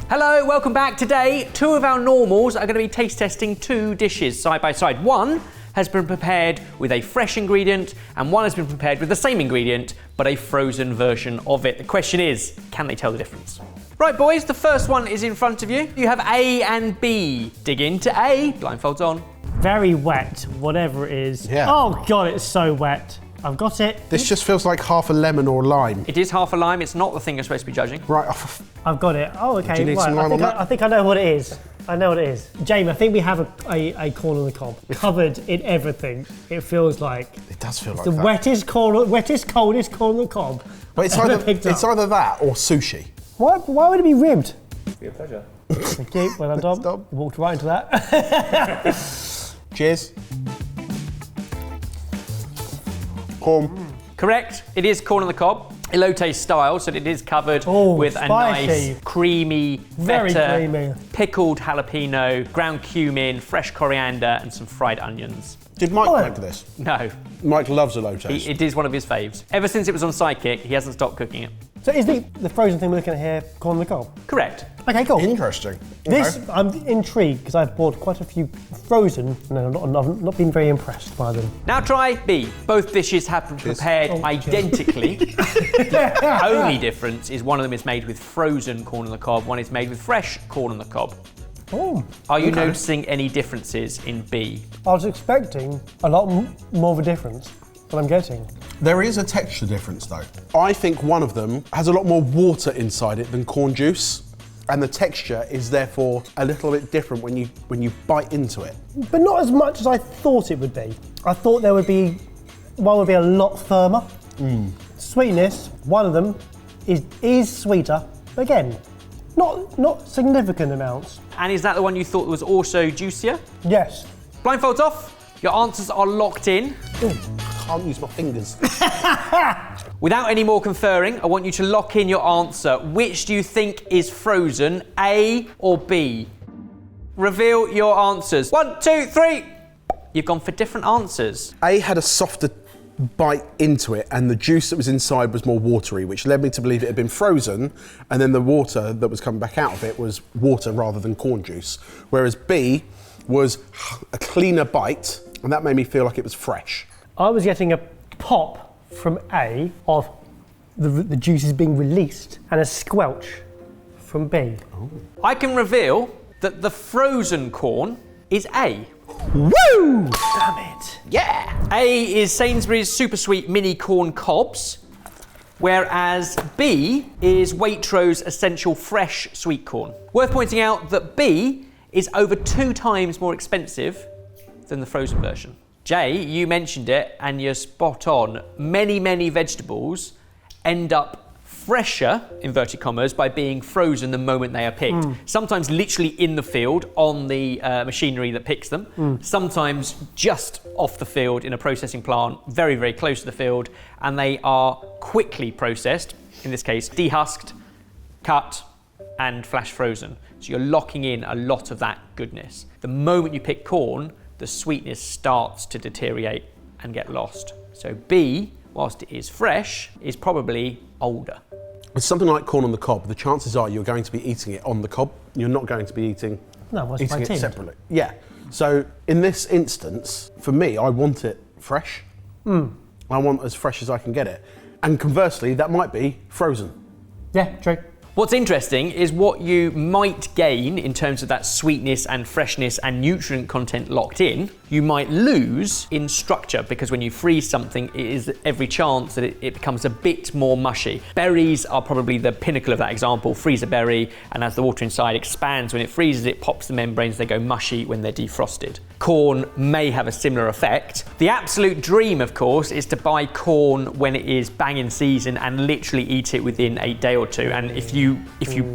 Hello, welcome back. Today, two of our normals are going to be taste testing two dishes side by side. One has been prepared with a fresh ingredient and one has been prepared with the same ingredient but a frozen version of it. The question is, can they tell the difference? Right boys, the first one is in front of you. You have A and B. Dig into A, blindfolds on. Very wet, whatever it is. Yeah. Oh God, it's so wet. I've got it. This just feels like half a lemon or a lime. It is half a lime, it's not the thing you're supposed to be judging. Right. I've got it. Oh, okay. Do you need right. some lime on that? I think I know what it is. I know what it is. Jamie, I think we have a corn on the cob covered in everything. It feels like It does feel like the that. wettest, coldest corn on the cob. But it's either that or sushi. Why would it be ribbed? Be a pleasure. Thank you. Well done, Dom. Dom. Walked right into that. Cheers. Corn. Correct, it is corn on the cob. Elote style, so it is covered with a spicy. nice creamy, Very feta, creamy. pickled jalapeno, ground cumin, fresh coriander and some fried onions. Did Mike make this? No, Mike loves elotes. it is one of his faves. Ever since it was on Sidekick, he hasn't stopped cooking it. So is the frozen thing we're looking at here corn on the cob? Correct. Okay, cool. Interesting. This, Okay. I'm intrigued because I've bought quite a few frozen and I've not been very impressed by them. Now try B. Both dishes have been prepared identically. The only difference is one of them is made with frozen corn on the cob, one is made with fresh corn on the cob. Oh. Are you noticing any differences in B? I was expecting a lot more of a difference than I'm getting. There is a texture difference though. I think one of them has a lot more water inside it than corn juice, and the texture is therefore a little bit different when you bite into it. But not as much as I thought it would be. I thought one would be a lot firmer. Sweetness, one of them is sweeter, but again, not significant amounts. And is that the one you thought was also juicier? Yes. Blindfolds off. Your answers are locked in. Ooh, can't use my fingers. Without any more conferring, I want you to lock in your answer. Which do you think is frozen, A or B? Reveal your answers. 1, 2, 3. You've gone for different answers. A had a softer bite into it and the juice that was inside was more watery, which led me to believe it had been frozen, and then the water that was coming back out of it was water rather than corn juice. Whereas B was a cleaner bite, and that made me feel like it was fresh. I was getting a pop from A of the juices being released and a squelch from B. I can reveal that the frozen corn is A. Woo! Damn it. Yeah! A is Sainsbury's super sweet mini corn cobs, whereas B is Waitrose essential fresh sweet corn. Worth pointing out that B is over 2 times more expensive than the frozen version. Jay, you mentioned it and you're spot on. Many vegetables end up fresher, inverted commas, by being frozen the moment they are picked. Sometimes literally in the field on the machinery that picks them. Sometimes just off the field in a processing plant, very close to the field, and they are quickly processed, in this case dehusked, cut and flash frozen. So you're locking in a lot of that goodness. The moment you pick corn, the sweetness starts to deteriorate and get lost. So B, whilst it is fresh, is probably older. With something like corn on the cob, the chances are you're going to be eating it on the cob. You're not going to be eating it separately. Yeah. So in this instance, for me, I want it fresh. I want as fresh as I can get it. And conversely, that might be frozen. Yeah, true. What's interesting is what you might gain in terms of that sweetness and freshness and nutrient content locked in, you might lose in structure, because when you freeze something, it is every chance that it becomes a bit more mushy. Berries are probably the pinnacle of that example. Freeze a berry, and as the water inside expands, when it freezes, it pops the membranes, they go mushy when they're defrosted. Corn may have a similar effect. The absolute dream, of course, is to buy corn when it is bang in season and literally eat it within a day or two. And if you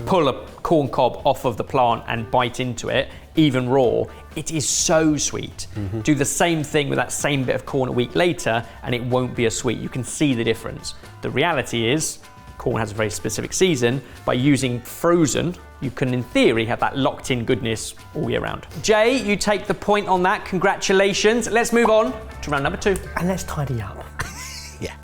pull a corn cob off of the plant and bite into it, even raw, it is so sweet. Do the same thing with that same bit of corn a week later and it won't be as sweet. You can see the difference. The reality is, corn has a very specific season. By using frozen, you can in theory have that locked in goodness all year round. Jay, you take the point on that. Congratulations. Let's move on to round number 2. And let's tidy up. Yeah.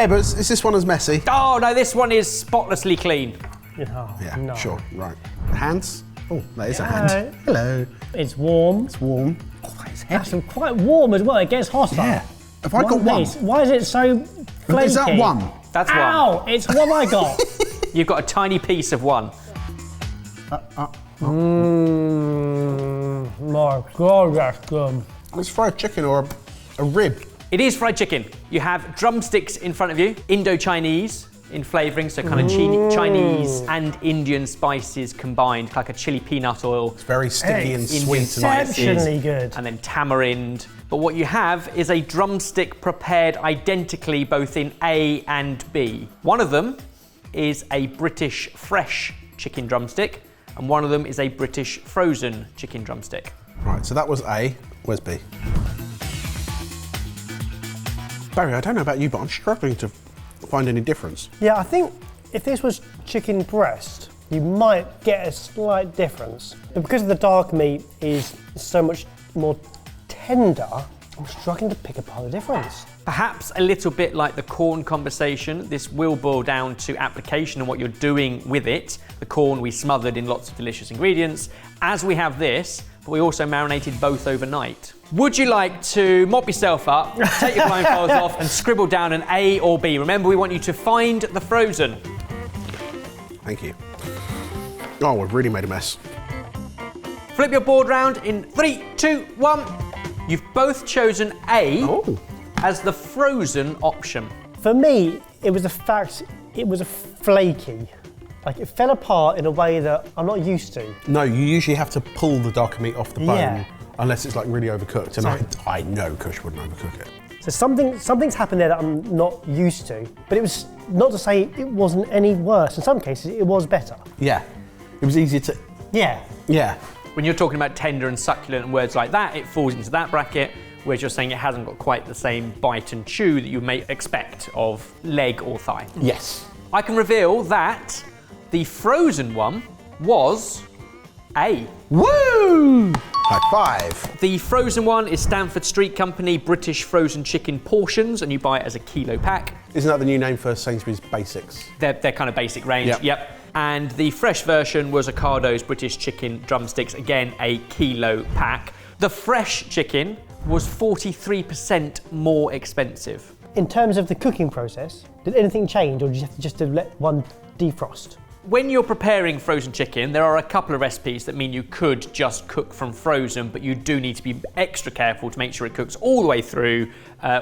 Hey, but is this one as messy? Oh no, this one is spotlessly clean. Oh, Yeah, no. sure, right. Hands? Oh, that is a hand. Hello. It's warm. It's warm. Oh, that is heavy. That's quite warm as well. It gets hotter. Yeah. Have I got one? Why is it so flaky? Is that one? That's one. Ow! It's what I got. You've got a tiny piece of one. My God, that's good. It's fried chicken or a rib. It is fried chicken. You have drumsticks in front of you, Indo-Chinese in flavouring, so kind of Chinese and Indian spices combined, like a chili peanut oil. It's very sticky and Indian sweet. spices, Exceptionally good. and then tamarind. But what you have is a drumstick prepared identically both in A and B. One of them is a British fresh chicken drumstick, and one of them is a British frozen chicken drumstick. Right, so that was A. Where's B? Barry, I don't know about you, but I'm struggling to find any difference. Yeah, I think if this was chicken breast, you might get a slight difference. But because the dark meat is so much more tender, I'm struggling to pick apart the difference. Perhaps a little bit like the corn conversation, this will boil down to application and what you're doing with it. The corn we smothered in lots of delicious ingredients, as we have this, but we also marinated both overnight. Would you like to mop yourself up, take your blindfolds off and scribble down an A or B? Remember, we want you to find the frozen. Thank you. Oh, we've really made a mess. Flip your board round in 3, 2, 1. You've both chosen A as the frozen option. For me, it was the fact it was a flaky. Like it fell apart in a way that I'm not used to. No, you usually have to pull the darker meat off the bone, Yeah. unless it's like really overcooked, and I know Kush wouldn't overcook it. So something's happened there that I'm not used to. But it was not to say it wasn't any worse. In some cases, it was better. Yeah, it was easier to. Yeah. Yeah, When you're talking about tender and succulent and words like that, it falls into that bracket, whereas you're saying it hasn't got quite the same bite and chew that you may expect of leg or thigh. yes. I can reveal that the frozen one was A. Woo! High five. The frozen one is Stamford Street Company British frozen chicken portions, and you buy it as a kilo pack. Isn't that the new name for Sainsbury's Basics? They're kind of basic range. Yep. And the fresh version was Ocado's British chicken drumsticks, again a kilo pack. The fresh chicken was 43% more expensive. In terms of the cooking process, did anything change, or did you have to just to let one defrost? When you're preparing frozen chicken, there are a couple of recipes that mean you could just cook from frozen, but you do need to be extra careful to make sure it cooks all the way through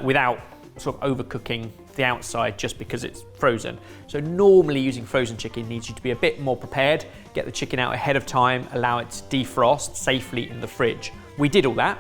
without sort of overcooking the outside just because it's frozen. So normally using frozen chicken needs you to be a bit more prepared, get the chicken out ahead of time, allow it to defrost safely in the fridge. We did all that,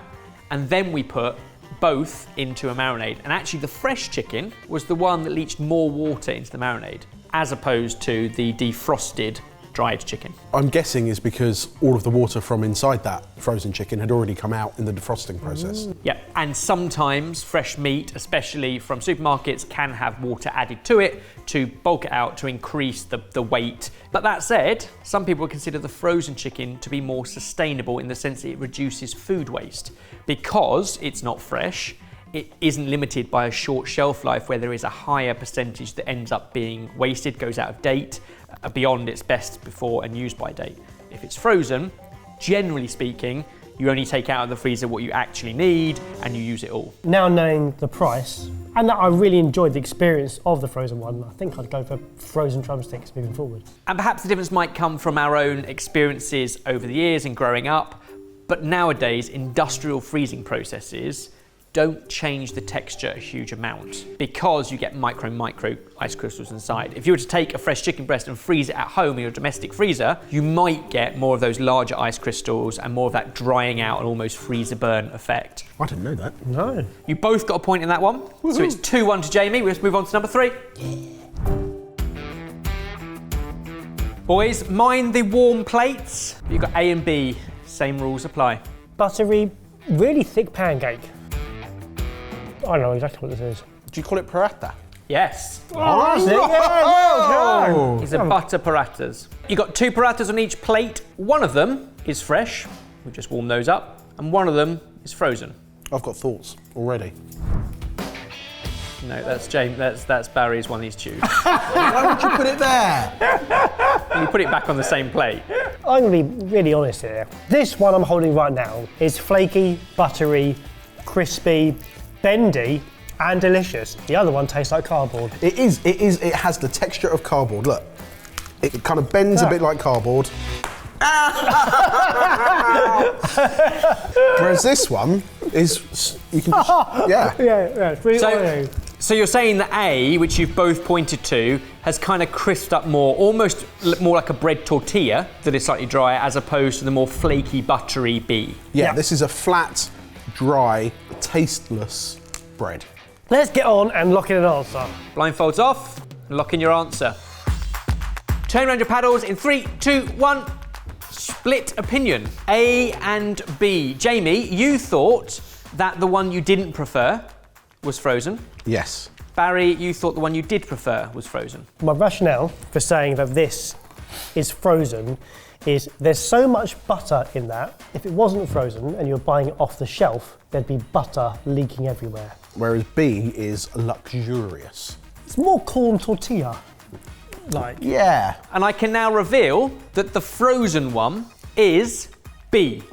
and then we put both into a marinade. And actually the fresh chicken was the one that leached more water into the marinade, as opposed to the defrosted dried chicken. I'm guessing is because all of the water from inside that frozen chicken had already come out in the defrosting process. Yeah, and sometimes fresh meat, especially from supermarkets, can have water added to it to bulk it out, to increase the weight. But that said, some people consider the frozen chicken to be more sustainable in the sense that it reduces food waste. Because it's not fresh, it isn't limited by a short shelf life where there is a higher percentage that ends up being wasted, goes out of date, beyond its best before and use by date. If it's frozen, generally speaking, you only take out of the freezer what you actually need and you use it all. Now knowing the price, and that I really enjoyed the experience of the frozen one, I think I'd go for frozen drumsticks moving forward. And perhaps the difference might come from our own experiences over the years and growing up, but nowadays industrial freezing processes don't change the texture a huge amount because you get micro ice crystals inside. If you were to take a fresh chicken breast and freeze it at home in your domestic freezer, you might get more of those larger ice crystals and more of that drying out and almost freezer burn effect. I didn't know that. No. You both got a point in that one. Woo-hoo. So it's 2-1 to Jamie. Let's move on to number 3. Boys, mind the warm plates. You've got A and B. Same rules apply. Buttery, really thick pancake. I don't know exactly what this is. Do you call it paratha? Yes. Oh, that's it. Yeah, well done. These are butter parattas. You've got 2 parattas on each plate. One of them is fresh. We just warm those up. And one of them is frozen. I've got thoughts already. No, that's James. That's Barry's one he's chewed. Why would you put it there? You put it back on the same plate. I'm going to be really honest here. This one I'm holding right now is flaky, buttery, crispy, bendy, and delicious. The other one tastes like cardboard. It has the texture of cardboard. Look, it kind of bends a bit like cardboard. Whereas this one is, you can just, yeah. Yeah, it's really oily. So you're saying that A, which you've both pointed to, has kind of crisped up more, almost more like a bread tortilla that is slightly drier, as opposed to the more flaky, buttery B. Yeah, this is a flat, dry, tasteless bread. Let's get on and lock in an answer. Blindfolds off, lock in your answer. Turn around your paddles in 3, 2, 1. Split opinion, A and B. Jamie, you thought that the one you didn't prefer was frozen. Yes. Barry, you thought the one you did prefer was frozen. My rationale for saying that this is frozen is there's so much butter in that, if it wasn't frozen and you're buying it off the shelf, there'd be butter leaking everywhere. Whereas B is luxurious. It's more corn tortilla. Yeah. And I can now reveal that the frozen one is B.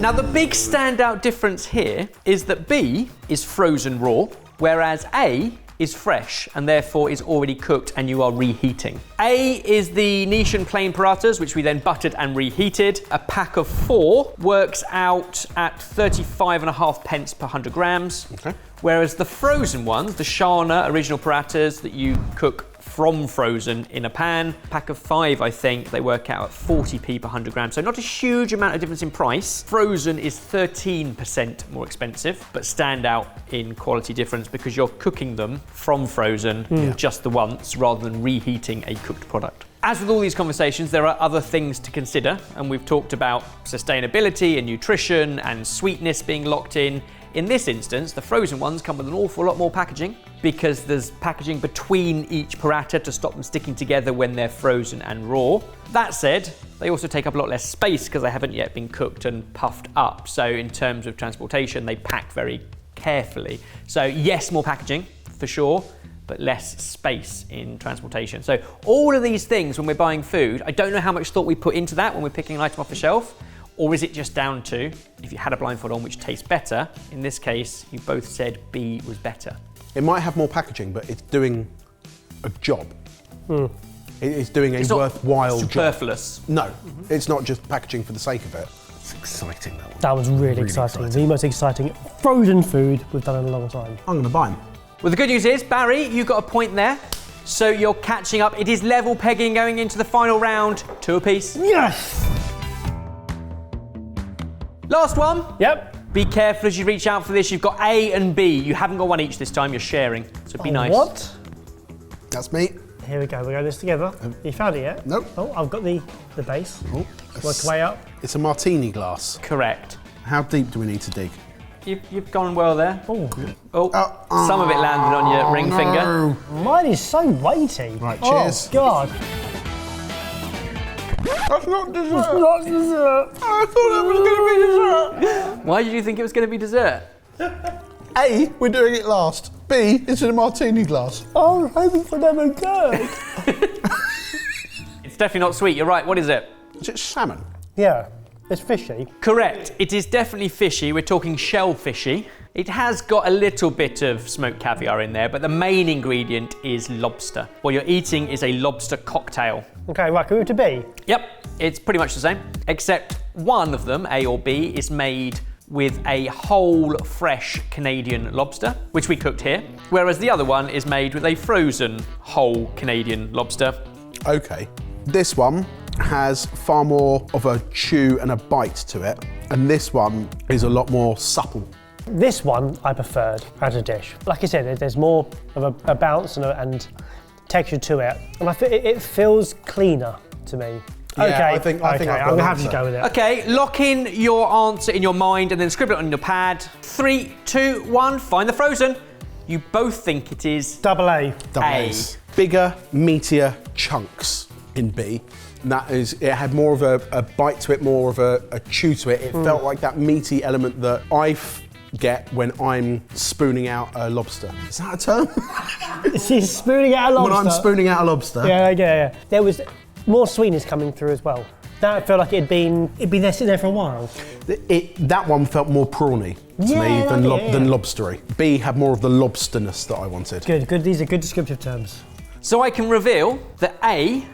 Now the big standout difference here is that B is frozen raw, whereas A is fresh and therefore is already cooked and you are reheating. A is the niche and plain paratas, which we then buttered and reheated. A pack of 4 works out at 35.5 pence per 100 grams. Okay. Whereas the frozen ones, the Shana original paratas that you cook from frozen in a pan, pack of 5, I think, they work out at 40p per 100 grams. So not a huge amount of difference in price. Frozen is 13% more expensive, but stand out in quality difference because you're cooking them from frozen just the once rather than reheating a cooked product. As with all these conversations, there are other things to consider, and we've talked about sustainability and nutrition and sweetness being locked in. In this instance, the frozen ones come with an awful lot more packaging because there's packaging between each paratha to stop them sticking together when they're frozen and raw. That said, they also take up a lot less space because they haven't yet been cooked and puffed up. So in terms of transportation, they pack very carefully. So yes, more packaging for sure, but less space in transportation. So all of these things when we're buying food, I don't know how much thought we put into that when we're picking an item off the shelf. Or is it just down to, if you had a blindfold on, which tastes better? In this case, you both said B was better. It might have more packaging, but it's doing a job. It's doing a worthwhile job. Superfluous. No, it's not just packaging for the sake of it. It's exciting, that one. That was really exciting. The most exciting frozen food we've done in a long time. I'm going to buy them. Well, the good news is, Barry, you got a point there. So you're catching up. It is level pegging going into the final round. 2 apiece. Yes! Last one. Yep. Be careful as you reach out for this. You've got A and B. You haven't got one each this time. You're sharing. So be nice. What? That's me. Here we go. We're going this together. You found it yet? Nope. Oh, I've got the base. Oh, Work way up. It's a martini glass. Correct. How deep do we need to dig? You've gone well there. Oh. Some of it landed on your ring finger. Mine is so weighty. Right, cheers. Oh, God. That's not dessert. It's not dessert. I thought it was going to be dessert. Why did you think it was going to be dessert? A, we're doing it last. B, it's in a martini glass. Oh, I'm hoping for them again. It's definitely not sweet. You're right. What is it? Is it salmon? Yeah, it's fishy. Correct. It is definitely fishy. We're talking shellfishy. It has got a little bit of smoked caviar in there, but the main ingredient is lobster. What you're eating is a lobster cocktail. Okay, right, can we move to B? Yep, it's pretty much the same, except one of them, A or B, is made with a whole fresh Canadian lobster, which we cooked here, whereas the other one is made with a frozen whole Canadian lobster. Okay. This one has far more of a chew and a bite to it, and this one is a lot more supple. This one I preferred as a dish. Like I said, there's more of a bounce and texture to it, and I feel it feels cleaner to me. Yeah, Okay, I think I've got I'm gonna an have to answer. go with it. Okay, lock in your answer in your mind and then scribble it on your pad. 3, 2, 1, find the frozen. You both think it is Double A. Double A. A's. Bigger, meatier chunks in B. And that is, it had more of a bite to it, more of a chew to it. It felt like that meaty element that I get when I'm spooning out a lobster. Is that a term? She's spooning out a lobster. When I'm spooning out a lobster. Yeah. There was more sweetness coming through as well. That felt like it'd been there sitting there for a while. That one felt more prawny to me than lobstery. B had more of the lobsterness that I wanted. Good. These are good descriptive terms. So I can reveal that A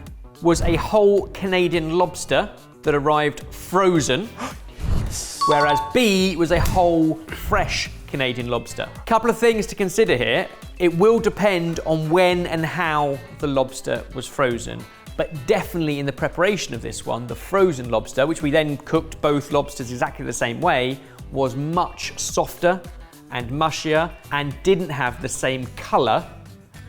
was a whole Canadian lobster that arrived frozen, whereas B was a whole fresh Canadian lobster. Couple of things to consider here. It will depend on when and how the lobster was frozen. But definitely in the preparation of this one, the frozen lobster, which we then cooked both lobsters exactly the same way, was much softer and mushier and didn't have the same colour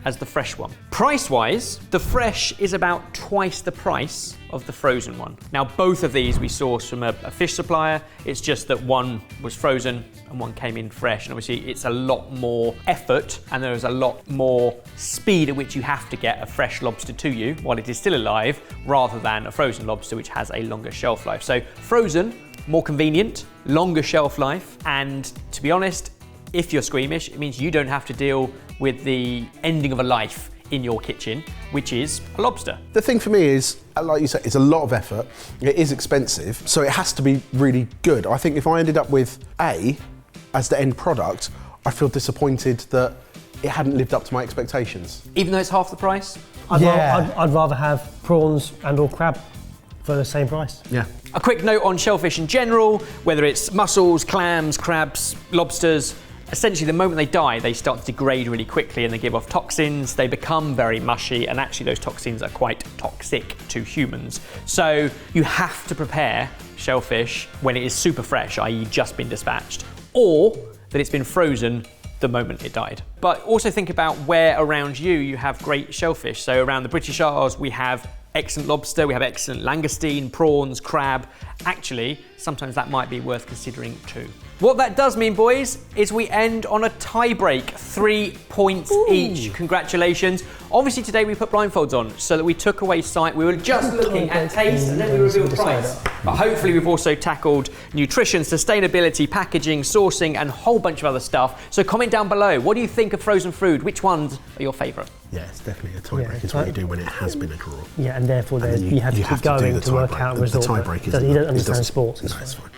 as the fresh one. Price-wise, the fresh is about twice the price of the frozen one. Now, both of these we sourced from a fish supplier. It's just that one was frozen and one came in fresh. And obviously it's a lot more effort and there is a lot more speed at which you have to get a fresh lobster to you while it is still alive, rather than a frozen lobster, which has a longer shelf life. So frozen, more convenient, longer shelf life. And to be honest, if you're squeamish, it means you don't have to deal with the ending of a life in your kitchen, which is a lobster. The thing for me is, like you said, it's a lot of effort. It is expensive, so it has to be really good. I think if I ended up with A as the end product, I feel disappointed that it hadn't lived up to my expectations. Even though it's half the price? I'd rather have prawns and or crab for the same price. Yeah. A quick note on shellfish in general, whether it's mussels, clams, crabs, lobsters, essentially the moment they die, they start to degrade really quickly and they give off toxins, they become very mushy, and actually those toxins are quite toxic to humans. So you have to prepare shellfish when it is super fresh, i.e. just been dispatched, or that it's been frozen the moment it died. But also think about where around you have great shellfish. So around the British Isles, we have excellent lobster, we have excellent langoustine, prawns, crab. Actually, sometimes that might be worth considering too. What that does mean, boys, is we end on a tie break, 3 points each. Congratulations. Obviously today we put blindfolds on so that we took away sight. We were just looking at taste and then we revealed price. But hopefully we've also tackled nutrition, sustainability, packaging, sourcing, and a whole bunch of other stuff. So comment down below, what do you think of frozen food? Which ones are your favourite? Yeah, it's definitely a tie break. It's what you do when it has been a draw. Yeah, and therefore you have to keep going to work out a result. The tie break is you don't understand sports. No, it's fine.